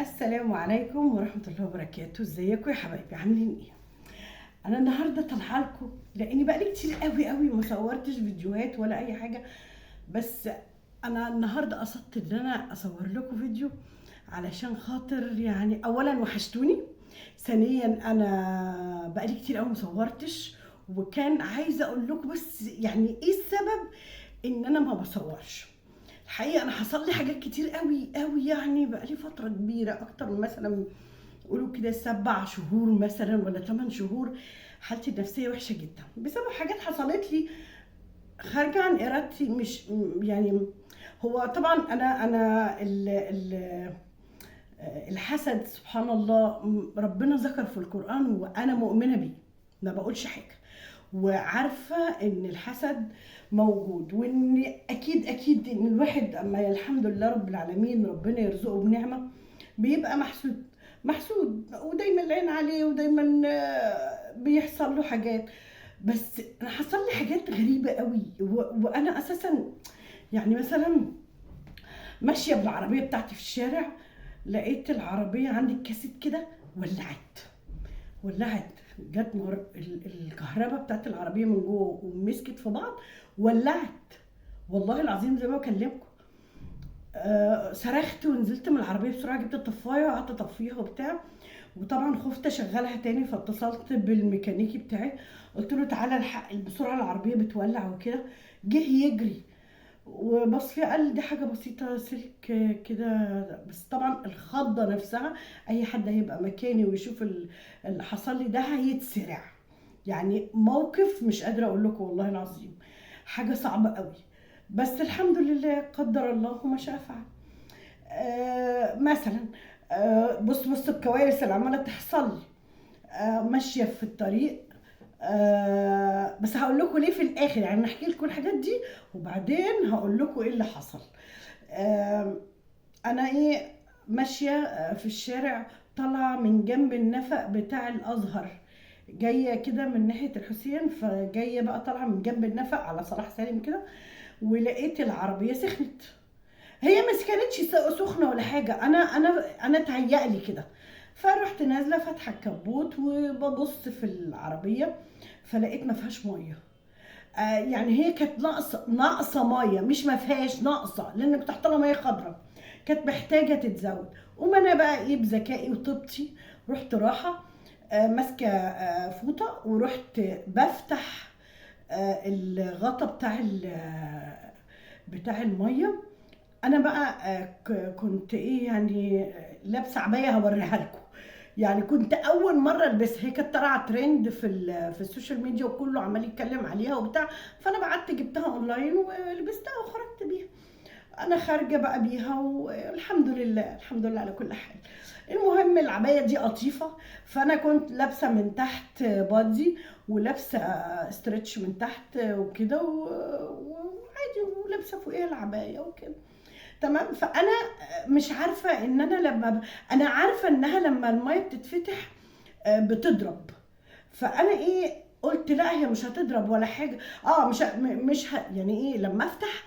السلام عليكم ورحمة الله وبركاته. ازيكم يا حبايبي؟ عاملين ايه؟ انا النهارده طالعه لكم لاني بقالي كتير قوي ما صورتش فيديوهات ولا اي حاجه. بس انا النهارده قصدت ان انا اصور لكم فيديو علشان خاطر يعني اولا وحشتوني، ثانيا انا بقالي كتير قوي ما صورتش، وكان عايزه اقول لكم بس يعني ايه السبب ان انا ما بصورش. الحقيقه انا حصل لي حاجات كتير قوي، يعني بقالي فتره كبيره اكتر من مثلا قولوا كده 7 شهور مثلا ولا 8 شهور. حالتي النفسيه وحشه جدا بسبب حاجات حصلت لي خارجه عن ارادتي. مش يعني هو طبعا انا الحسد سبحان الله ربنا ذكر في القرآن وانا مؤمنة بيه، ما بقولش حاجة، وعارفة ان الحسد موجود، وان اكيد ان الواحد اما الحمد لله رب العالمين ربنا يرزقه بنعمة بيبقى محسود ودايما العين عليه ودايما بيحصل له حاجات. بس انا حصل لي حاجات غريبة قوي وانا اساسا يعني مثلا ماشيه بالعربيه بتاعتي في الشارع، لقيت العربيه عندي الكاسيت كده ولعت. جت الكهرباء بتاعت العربيه من جوه ومسكت في بعض، ولعت. والله العظيم زي ما بكلمكم. صرخت ونزلت من العربيه بسرعه، جبت الطفايه وقعدت اطفيها وبتاع، وطبعا خفت اشغلها تاني فاتصلت بالميكانيكي بتاعي، قلت له تعالى الحق بسرعه العربيه بتولع وكده. جه يجري وبص لي قال دي حاجة بسيطة سلك كده. بس طبعا الخضة نفسها أي حد هيبقى مكاني ويشوف اللي حصل لي ده هيتسرع. يعني موقف مش قادرة أقول لكم والله العظيم، حاجة صعبة قوي. بس الحمد لله قدر الله وما شاء فعل. مثلا بص الكوارث اللي عمالة تحصل لي. ماشية في الطريق، بس هقول لكم ليه في الاخر، يعني نحكي لكم الحاجات دي وبعدين هقول لكم ايه اللي حصل. آه انا ايه ماشيه في الشارع، طالعه من جنب النفق بتاع الازهر، جايه كده من ناحيه الحسين، فجايه بقى طالعه من جنب النفق على صلاح سالم كده، ولقيت العربيه سخنت. هي ما كانتش سخنه ولا حاجه، انا اتهيألي كده. فرحت نازله فاتحه الكبوت وببص في العربيه، فلقيت ما فيهاش ميه. يعني هي كانت ناقصه ميه، مش ما فيهاش ناقصه، لان كنت حاطه لها ميه خضراء، كانت محتاجه تتزود. وما انا بقى ايه بذكائي وطيبتي رحت راحه ماسكه فوطه ورحت بفتح الغطا بتاع الميه. انا بقى كنت ايه يعني لابسه عبايه هوريها لكم. يعني كنت اول مره البسها، هي كانت طالعه ترند في السوشيال ميديا وكله عمال يتكلم عليها وبتاع، فانا بعت جبتها اونلاين ولبستها وخرجت بيها. انا خارجه بقى بيها والحمد لله الحمد لله على كل حال. المهم العبايه دي قطيفه، فانا كنت لابسه من تحت بادي ولابسه ستريتش من تحت وكده وعادي، ولابسه فوقيها العبايه وكده تمام. فانا مش عارفه ان انا انا عارفه انها لما الميه بتتفتح بتضرب. فانا ايه قلت لا هي مش هتضرب ولا حاجه، يعني ايه لما افتح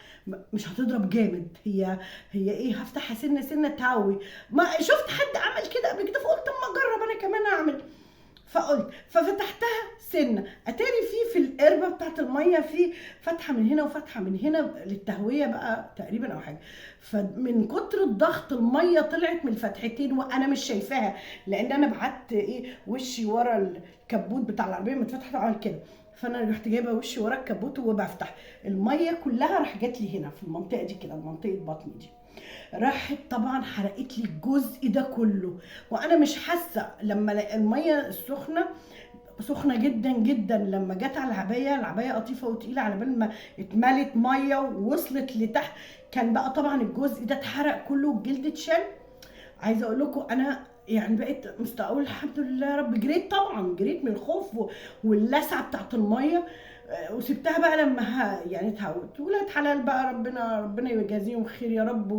مش هتضرب جامد، هي ايه هفتحها سنه تهوي. ما شفت حد عمل كده قبل كده فقلت اما اجرب انا كمان اعمل. ففتحتها سنه، اتاري في القربه بتاعت الميه في فتحه من هنا وفتحه من هنا للتهويه بقى تقريبا او حاجه. فمن كتر الضغط الميه طلعت من الفتحتين وانا مش شايفاها، لان انا بعت ايه وشي ورا الكبوت بتاع العربيه متفتح عمل كده. فانا رحت جايبه وشي ورا الكبوت وبفتح الميه كلها، راح جات لي هنا في المنطقه دي كده، منطقه بطني دي، راحت طبعا حرقت لي الجزء ده كله. وانا مش حاسه لما الميه السخنه سخنه جدا لما جت على العبايه قطيفه وتقيله، على بال ما اتملت ميه ووصلت لتحت كان بقى طبعا الجزء ده اتحرق كله والجلد اتشال. عايزه اقول لكم انا يعني بقيت مستقول الحمد لله يا رب. جريت طبعا، جريت من الخوف واللسعه بتاعت الميه. وسبتها بقى لما يعني اتعودت. ولاد حلال بقى ربنا يجازيهم خير يا رب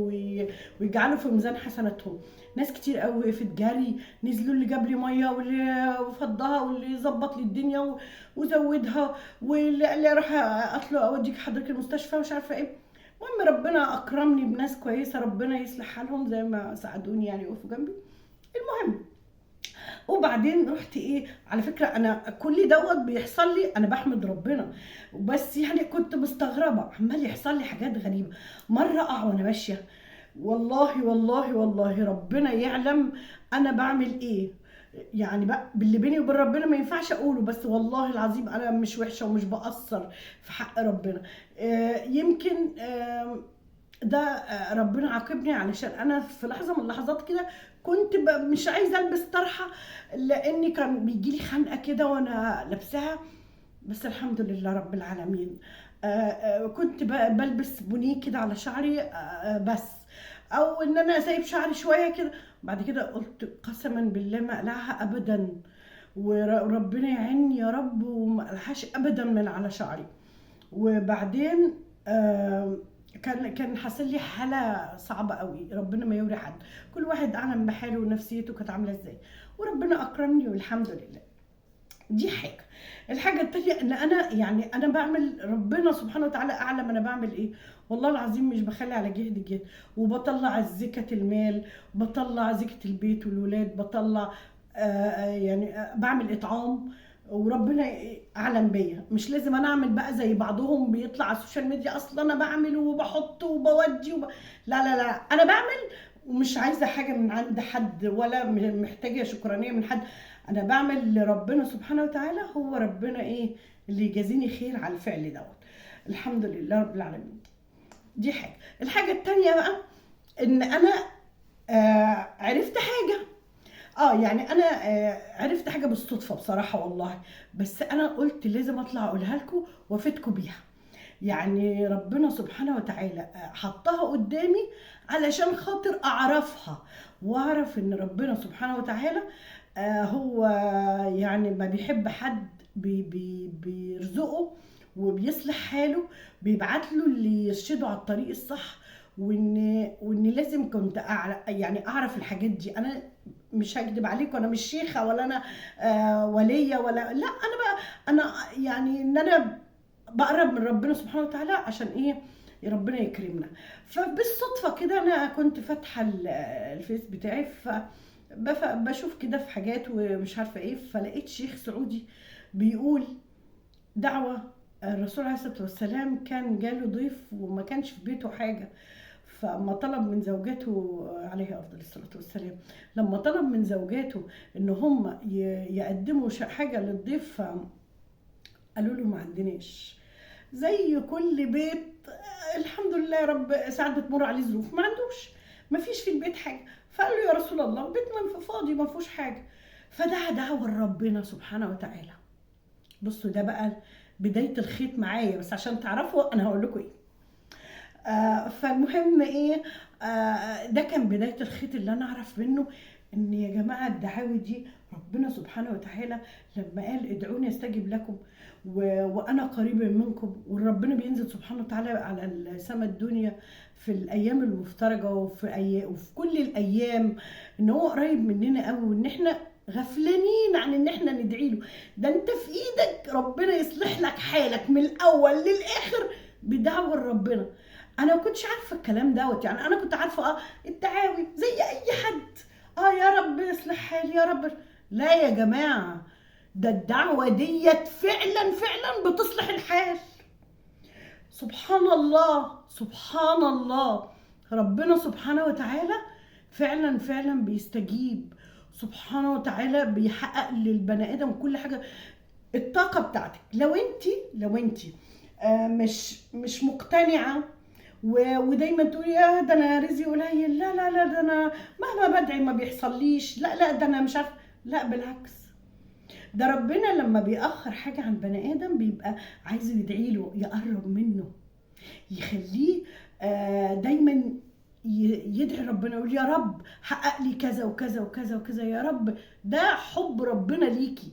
ويجعله في ميزان حسناتهم. ناس كتير قوي وقفت جري، نزلوا اللي جاب لي ميه واللي فضها واللي ظبط لي الدنيا وزودها واللي قال لي اروح اطلع اوديك حضرتك المستشفى مش عارفه ايه. المهم ربنا اكرمني بناس كويسه، ربنا يصلح حالهم زي ما ساعدوني يعني يقفوا جنبي. المهم وبعدين رحت ايه، على فكره انا كل دوت بيحصل لي انا بحمد ربنا، بس يعني كنت مستغربه عمال يحصل لي حاجات غريبه. مره اقع وانا ماشيه، والله والله والله ربنا يعلم انا بعمل ايه، يعني بقى باللي بيني وبين ربنا ما ينفعش اقوله، بس والله العظيم انا مش وحشه ومش بقصر في حق ربنا. يمكن ده ربنا عاقبني علشان انا في لحظه من اللحظات كده كنت مش عايزه البس طرحه، لاني كان بيجي لي خنقه كده وانا لابساها، بس الحمد لله رب العالمين. كنت بلبس بونيه كده على شعري، بس او ان انا سايب شعري شويه كده. بعد كده قلت قسما بالله ما اقلعها ابدا، وربنا يعيني يا رب وما اقلعهاش ابدا من على شعري. وبعدين كان حاصل لي حاله صعبه قوي، ربنا ما يوري حد، كل واحد اعلم بحاله ونفسيته كانت عامله ازاي، وربنا اكرمني والحمد لله. دي حاجه. الحاجه التانيه ان انا يعني انا بعمل، ربنا سبحانه وتعالى اعلم انا بعمل ايه، والله العظيم مش بخلي على جهد جهد، وبطلع زكاه المال، بطلع زكاه البيت والولاد، بطلع يعني بعمل اطعام، وربنا اعلم بيا. مش لازم انا اعمل بقى زي بعضهم بيطلع على السوشيال ميديا اصلا انا بعمل وبحط وبودي لا لا لا، انا بعمل ومش عايزه حاجه من عند حد ولا محتاجه شكرانيه من حد. انا بعمل لربنا سبحانه وتعالى، هو ربنا ايه اللي يجازيني خير على الفعل دوت. الحمد لله رب العالمين. دي حاجه. الحاجه التانيه بقى ان انا عرفت حاجه، يعني انا عرفت حاجه بالصدفه بصراحه والله، بس انا قلت لازم اطلع اقولها لكم وافيدكم بيها. يعني ربنا سبحانه وتعالى حطها قدامي علشان خاطر اعرفها، واعرف ان ربنا سبحانه وتعالى هو يعني ما بيحب حد بيرزقه وبيصلح حاله، بيبعت له اللي يرشده على الطريق الصح. وان لازم كنت يعني اعرف الحاجات دي. انا مش هكدب عليكم، انا مش شيخه ولا انا وليه ولا لا، انا بقى انا يعني ان انا بقرب من ربنا سبحانه وتعالى عشان ايه، ربنا يكرمنا. فبالصدفه كده انا كنت فاتحه الفيس بتاعي، بشوف كده في حاجات ومش عارفه ايه، فلقيت شيخ سعودي بيقول دعوه. الرسول عليه الصلاه والسلام كان جاله ضيف وما كانش في بيته حاجه، فما طلب من زوجاته عليه افضل الصلاه والسلام، لما طلب من زوجاته ان هم يقدموا حاجه للضيف، قالوا له ما عندناش. زي كل بيت الحمد لله يا رب ساعات بتمر عليه ظروف ما عندوش، ما فيش في البيت حاجه، فقال له يا رسول الله البيت فاضي ما فيهوش حاجه، فدعا دعوه لربنا سبحانه وتعالى. بصوا ده بقى بدايه الخيط معايا، بس عشان تعرفوا انا هقول لكم ايه. فالمهم ايه، ده كان بدايه الخيط اللي انا اعرف منه ان يا جماعه الدعاوي دي ربنا سبحانه وتعالى لما قال ادعوني استجب لكم وانا قريب منكم، وربنا بينزل سبحانه وتعالى على السماء الدنيا في الايام المفترجه وفي كل الايام، ان هو قريب مننا قوي، وان احنا غفلانين عن ان احنا ندعي له. ده انت في ايدك ربنا يصلح لك حالك من الاول للاخر بدعوه ربنا. انا ما كنتش عارفه الكلام دوت، يعني انا كنت عارفه الدعاوي زي اي حد، يا رب اصلح حالي يا رب. لا يا جماعه، ده الدعوه ديت فعلا فعلا بتصلح الحال. سبحان الله سبحان الله، ربنا سبحانه وتعالى فعلا فعلا بيستجيب، سبحانه وتعالى بيحقق للبني ادم كل حاجه. الطاقه بتاعتك لو انت مش مقتنعه ودايما تقولي يا ده انا رزقي قليل، لا لا لا ده انا مهما بدعي ما بيحصليش، لا لا ده انا مش عارفه، لا بالعكس، ده ربنا لما بيأخر حاجه عن بني ادم بيبقى عايز يدعي له يقرب منه، يخليه دايما يدعي ربنا يقول يا رب حقق لي كذا وكذا وكذا وكذا يا رب. ده حب ربنا ليكي،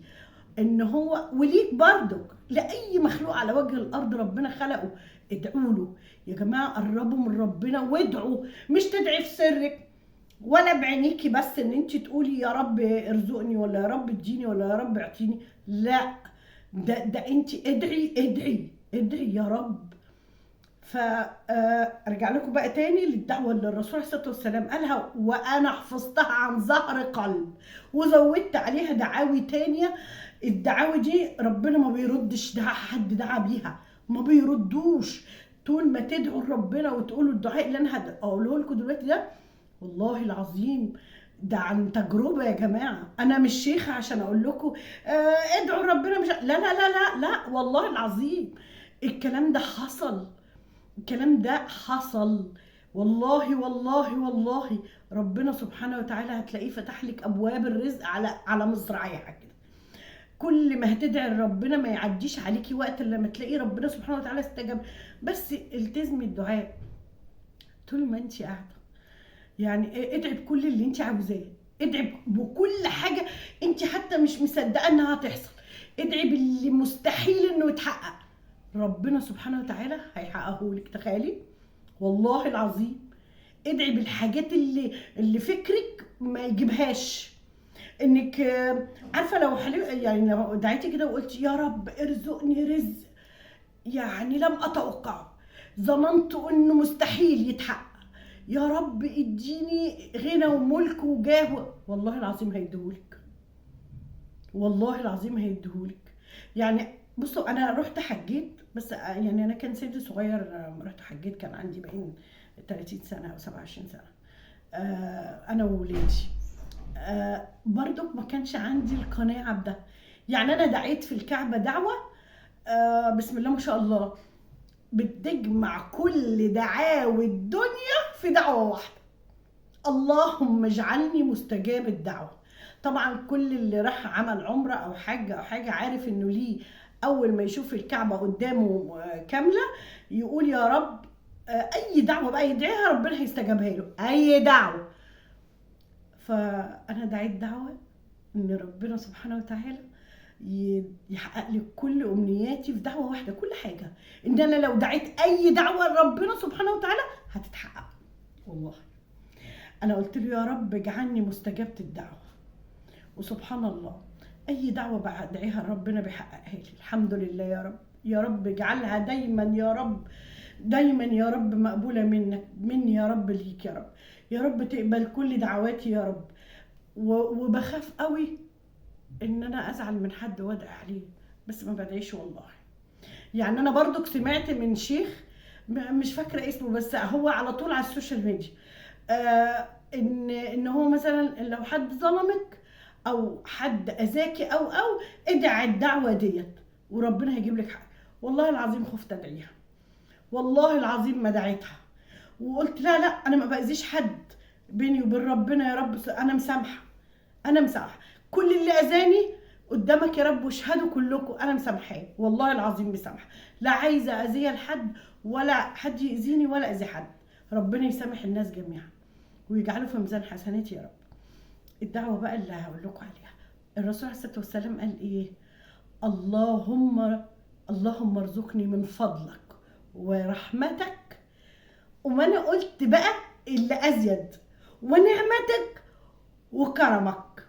ان هو وليك برضك لاي مخلوق على وجه الارض ربنا خلقه. ادعوا له يا جماعه، قربوا من ربنا وادعوا، مش تدعي في سرك ولا بعينيكي بس ان انت تقولي يا رب ارزقني ولا يا رب اديني ولا يا رب اعطيني، لا، ده انت ادعي ادعي ادعي يا رب. فارجع لكم بقى تاني للدعوه اللي الرسول عليه الصلاه والسلام قالها، وانا حفظتها عن ظهر قلب، وزودت عليها دعاوي تانية. الدعاوي دي ربنا ما بيردش حد دعا بيها، ما بيردوش. طول ما تدعوا لربنا وتقولوا الدعاء اللي انا هقوله لكم دلوقتي ده، والله العظيم ده عن تجربة يا جماعة. أنا مش شيخة عشان أقول لكم ادعوا ربنا، مش لا لا لا لا لا، والله العظيم الكلام ده حصل. الكلام ده حصل والله والله والله. ربنا سبحانه وتعالى هتلاقيه فتح لك ابواب الرزق على مصراعيها كده. كل ما هتدعي لربنا ما يعديش عليكي وقت الا لما تلاقي ربنا سبحانه وتعالى استجاب. بس التزمي الدعاء طول ما انت قاعده. يعني ادعي بكل اللي انت عاوزاه، ادعي بكل حاجه انت حتى مش مصدقه انها هتحصل. ادعي باللي مستحيل انه يتحقق، ربنا سبحانه وتعالى هيحققه لك. تخيلي والله العظيم. ادعي بالحاجات اللي فكرك ما يجيبهاش. انك عارفه لو يعني لو دعيتي كده وقلتي يا رب ارزقني رزق يعني لم اتوقعه، ظننت انه مستحيل يتحقق، يا رب اديني غنى وملك وجاه، والله العظيم هيديهولك. والله العظيم هيديهولك. يعني بصوا انا رحت حجيت، بس يعني انا كان سني صغير رحت حجيت، كان عندي باين 30 سنه او 27 سنه. انا وولادي برضو ما كانش عندي القناعه بده. يعني انا دعيت في الكعبه دعوه بسم الله ما شاء الله بتجمع كل دعاوي الدنيا في دعوه واحده، اللهم اجعلني مستجاب الدعوه. طبعا كل اللي راح عمل عمره او حج او حاجه عارف انه ليه اول ما يشوف الكعبه قدامه كامله يقول يا رب اي دعوه بقى يدعيها ربنا هيستجابها له، اي دعوه. فانا دعيت دعوه ان ربنا سبحانه وتعالى يحقق لي كل امنياتي في دعوه واحده، كل حاجه. ان انا لو دعيت اي دعوه ربنا سبحانه وتعالى هتتحقق. والله انا قلت له يا رب اجعلني مستجابه الدعوه، وسبحان الله اي دعوه بدعيها ربنا بيحققها لي. الحمد لله يا رب. يا رب اجعلها دايما يا رب، دايما يا رب مقبوله مني يا رب ليك يا رب. يا رب تقبل كل دعواتي يا رب. وبخاف قوي ان انا ازعل من حد وادعي عليه، بس ما بدعيش والله. يعني انا برضو سمعت من شيخ مش فاكره اسمه، بس هو على طول على السوشيال ميديا ان هو مثلا لو حد ظلمك او حد اذاكي او ادعي الدعوه ديت وربنا هيجيب لك حق. والله العظيم خفت ادعيها، والله العظيم ما دعيتها، وقلت لا لا انا ما باذيش حد، بيني وبين ربنا يا رب انا مسامحه. انا مسامحه كل اللي اذاني قدامك يا رب، واشهدوا كلكم انا مسامحاه، والله العظيم مسامحه. لا عايزه اذيه لحد ولا حد يأذيني ولا اذي حد. ربنا يسامح الناس جميعا ويجعله في ميزان حسناتي يا رب. الدعوه بقى اللي هقول لكم عليها، الرسول عليه الصلاه والسلام قال ايه؟ اللهم ارزقني من فضلك ورحمتك. وما انا قلت بقى اللي ازيد، ونعمتك وكرمك.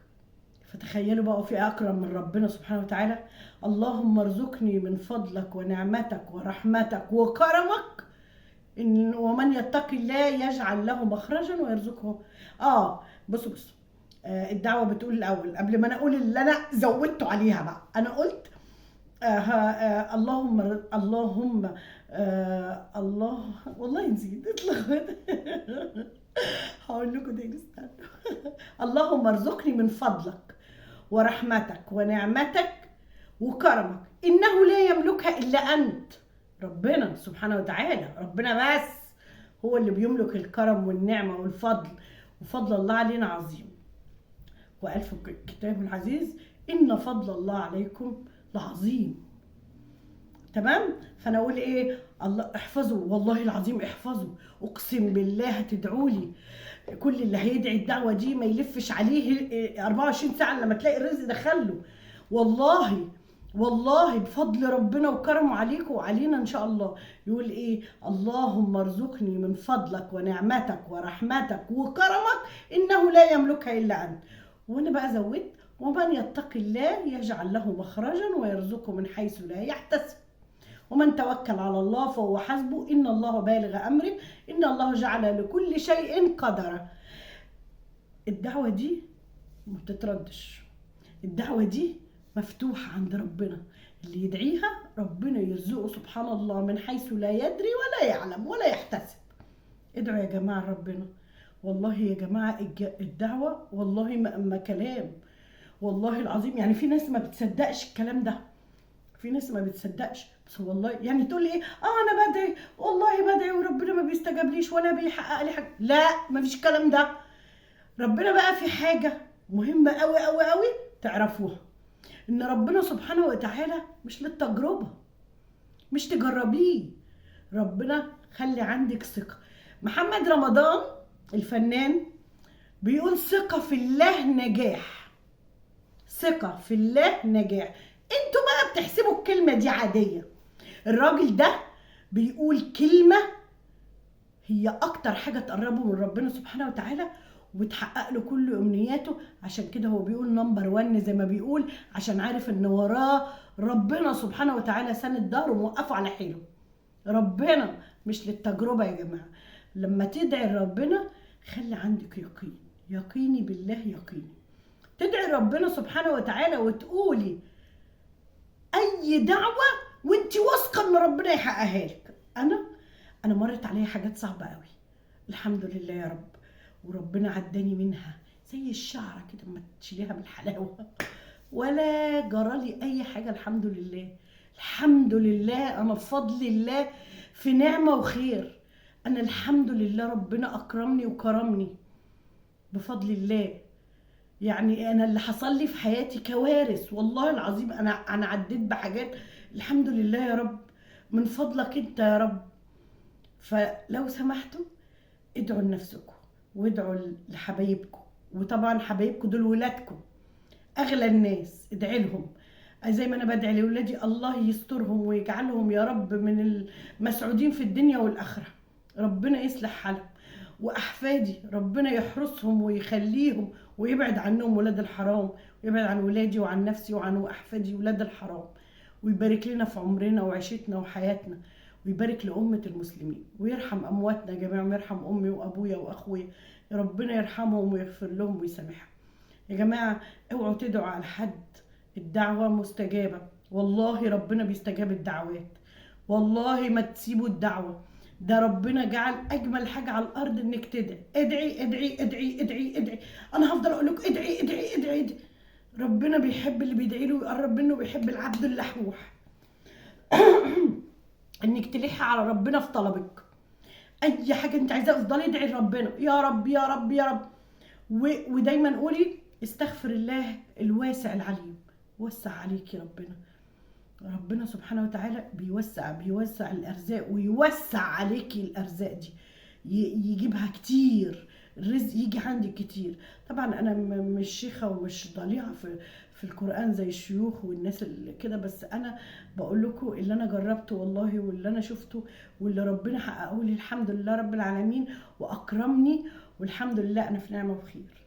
فتخيلوا بقى في اكرم من ربنا سبحانه وتعالى؟ اللهم ارزقني من فضلك ونعمتك ورحمتك وكرمك. إن ومن يتقي الله يجعل له مخرجا ويرزقه. بصوا الدعوه بتقول الاول قبل ما انا اقول اللي انا زودته عليها بقى. انا قلت اللهم الله والله نسيت اتلخبطت. هقول لكم تاني استنى. اللهم ارزقني من فضلك ورحمتك ونعمتك وكرمك، انه لا يملكها الا انت. ربنا سبحانه وتعالى، ربنا بس هو اللي بيملك الكرم والنعمه والفضل، وفضل الله علينا عظيم. وقال في الكتاب العزيز ان فضل الله عليكم لعظيم. تمام؟ فانا اقول ايه؟ الله احفظوا، والله العظيم احفظوا، اقسم بالله هتدعوا لي. كل اللي هيدعي الدعوه دي ما يلفش عليه 24 ساعه لما تلاقي الرزق دخله. والله والله بفضل ربنا وكرمه عليكم وعلينا ان شاء الله. يقول ايه؟ اللهم ارزقني من فضلك ونعمتك ورحمتك وكرمك، انه لا يملكها الا انت. وانا بقى زودت ومن يتقي الله يجعل له مخرجا ويرزقه من حيث لا يحتسب ومن توكل على الله فهو حسبه ان الله بالغ امره ان الله جعل لكل شيء قدرا. الدعوه دي ما بتتردش، الدعوه دي مفتوحه عند ربنا، اللي يدعيها ربنا يرزقه سبحان الله من حيث لا يدري ولا يعلم ولا يحتسب. ادعوا يا جماعه ربنا، والله يا جماعه الدعوه والله ما كلام، والله العظيم. يعني في ناس ما بتصدقش الكلام ده، في ناس ما بتصدقش، بس والله يعني تقول لي ايه، انا بدعي والله بدعي وربنا ما بيستجابليش ولا بيحقق لي حاجه. لا، ما فيش الكلام ده. ربنا بقى في حاجه مهمه قوي قوي قوي تعرفوها، ان ربنا سبحانه وتعالى مش للتجربه، مش تجربيه. ربنا خلي عندك ثقه. محمد رمضان الفنان بيقول ثقه في الله نجاح، ثقه في الله نجاح. انتوا بقى بتحسبوا الكلمه دي عاديه، الراجل ده بيقول كلمه هي اكتر حاجه تقربه من ربنا سبحانه وتعالى وتحقق له كل امنياته. عشان كده هو بيقول نمبر 1 زي ما بيقول، عشان عارف ان وراه ربنا سبحانه وتعالى ساند ظهره وموقفه على حيله. ربنا مش للتجربه يا جماعه. لما تدعي ربنا خلي عندك يقين، يقيني بالله يقيني. تدعي ربنا سبحانه وتعالى وتقولي اي دعوه وانت واثقه ان ربنا يحققها لك. انا مرت عليا حاجات صعبه قوي، الحمد لله يا رب، وربنا عداني منها زي الشعره كده اما تشيليها بالحلاوه، ولا جرالي اي حاجه الحمد لله. الحمد لله، انا بفضل الله في نعمه وخير. انا الحمد لله ربنا اكرمني وكرمني بفضل الله. يعني انا اللي حصل لي في حياتي كوارث والله العظيم، انا عديت بحاجات الحمد لله يا رب من فضلك انت يا رب. فلو سمحتوا ادعوا لنفسكم وادعوا لحبايبكم، وطبعا حبايبكم دول ولادكم اغلى الناس، ادعي لهم زي ما انا بدعي لاولادي، الله يسترهم ويجعلهم يا رب من المسعودين في الدنيا والاخره، ربنا يصلح حالهم. واحفادي ربنا يحرسهم ويخليهم ويبعد عنهم ولاد الحرام، ويبعد عن ولادي وعن نفسي وعن احفادي ولاد الحرام، ويبارك لنا في عمرنا وعيشتنا وحياتنا، ويبارك لأمة المسلمين، ويرحم أمواتنا جميعا، ويرحم أمي وأبويا وأخويا، ربنا يرحمهم ويغفر لهم ويسامحهم. يا جماعة اوعوا تدعوا على حد، الدعوة مستجابة، والله ربنا بيستجاب الدعوات، والله ما تسيبوا الدعوة. ده ربنا جعل أجمل حاجة على الأرض إنك تدعي. ادعي ادعي ادعي ادعي ادعي، أنا هفضل أقول لكم ادعي ادعي ادعي ادعي. ربنا بيحب اللي بيدعي له ويقرب منه، وبيحب العبد اللحوح. انك تلحي على ربنا في طلبك، اي حاجه انت عايزاها افضلي ادعي لربنا يا رب يا رب يا رب. ودايما قولي استغفر الله الواسع العليم، وسع عليكي ربنا. ربنا سبحانه وتعالى بيوسع الارزاق، ويوسع عليكي الارزاق دي، يجيبها كتير، الرزق يجي عندك كتير. طبعا انا مش شيخه ومش ضليعه في القران زي الشيوخ والناس اللي كده، بس انا بقول لكم اللي انا جربته والله، واللي انا شفته، واللي ربنا حققه لي الحمد لله رب العالمين واكرمني، والحمد لله انا في نعمه وخير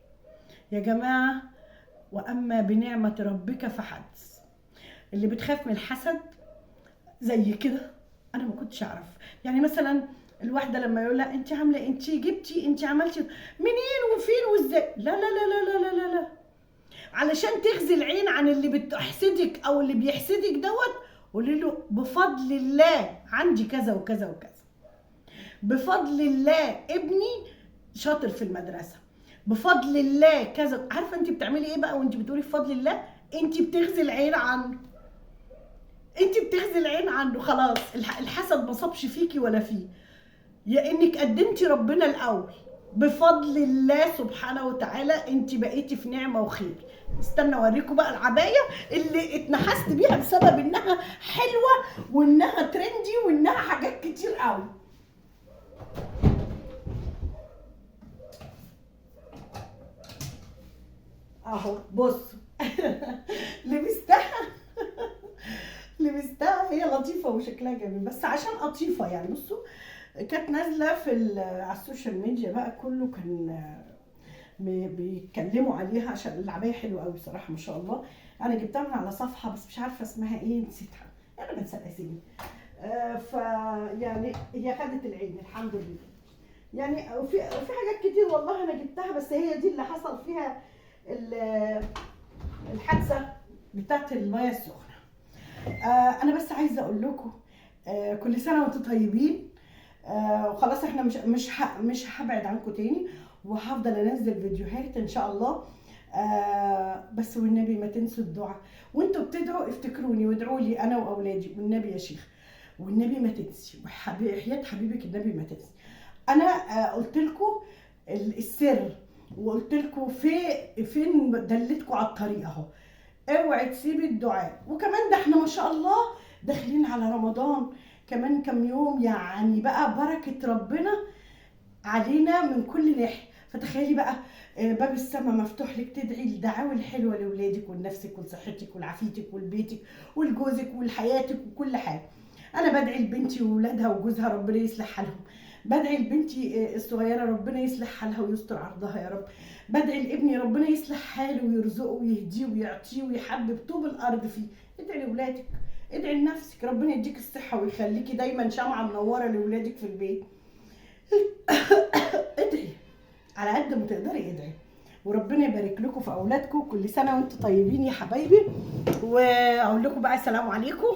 يا جماعه. واما بنعمه ربك فحدث. اللي بتخاف من الحسد زي كده انا ما كنتش اعرف. يعني مثلا الواحده لما يقول لها انت عامله، انت جبتي، انت عملتي منين وفين وازاي، لا لا لا لا لا لا لا، علشان تغزي العين عن اللي بتحسدك او اللي بيحسدك دوت، قولي له بفضل الله عندي كذا وكذا وكذا، بفضل الله ابني شاطر في المدرسه، بفضل الله كذا. عارفه انت بتعملي ايه بقى وانت بتقولي بفضل الله؟ انت بتغزي العين عنه، انت بتغزي العين عنه، خلاص الحسد ما صابش فيكي ولا فيه، يا انك قدمتي ربنا الاول بفضل الله سبحانه وتعالى، انت بقيتي في نعمه وخير. استنى اوريكم بقى العبايه اللي اتنحست بيها بسبب انها حلوه وانها ترندي وانها حاجات كتير قوي. اهو بصوا لبستها هي لطيفه وشكلها جميل، بس عشان قطيفه يعني. بصوا كانت نازله على السوشيال ميديا بقى، كله كان بيتكلموا عليها عشان العبايه حلوه قوي بصراحه ما شاء الله. انا جبتها من على صفحه بس مش عارفه اسمها ايه، نسيتها، انا بنسى الاسامي. فيعني هي خدت العين الحمد لله. يعني وفي حاجات كتير والله انا جبتها، بس هي دي اللي حصل فيها الحادثه بتاعت الميه السخنه. انا بس عايزه اقول لكم كل سنه وانتم طيبين. وخلاص احنا مش هبعد عنكم تاني، وهفضل انزل فيديوهات ان شاء الله. بس والنبي ما تنسوا الدعاء، وانتوا بتدعوا افتكروني وادعوا لي انا واولادي والنبي يا شيخ، والنبي ما تنسي، وحياة حبيبك النبي ما تنسي. انا قلت لكم السر، وقلت لكم فين دلتكم على الطريق اهو. اوعي تسيبي الدعاء. وكمان ده احنا ما شاء الله داخلين على رمضان كمان كام يوم، يعني بقى بركة ربنا علينا من كل ناحية. فتخيلي بقى باب السماء مفتوح لك تدعي الدعاوي الحلوة لأولادك ولنفسك ولصحتك ولعافيتك ولبيتك ولجوزك ولحياتك وكل حاجة. أنا بدعي لبنتي وولادها وجوزها ربنا يصلح حالهم، بدعي لبنتي الصغيرة ربنا يصلح حالها ويستر عرضها يا رب، بدعي لابني ربنا يصلح حاله ويرزقه ويهديه ويعطيه ويحبب طوب الأرض فيه. ادعي لأولادك، ادعي لنفسك ربنا يديك الصحة ويخليكي دايما شمعة منورة لأولادك في البيت. ادعي على قد ما تقدري، ادعي وربنا يبارك لكم في اولادكم. كل سنه وانتم طيبين يا حبايبي، واقول لكم بقى السلام عليكم.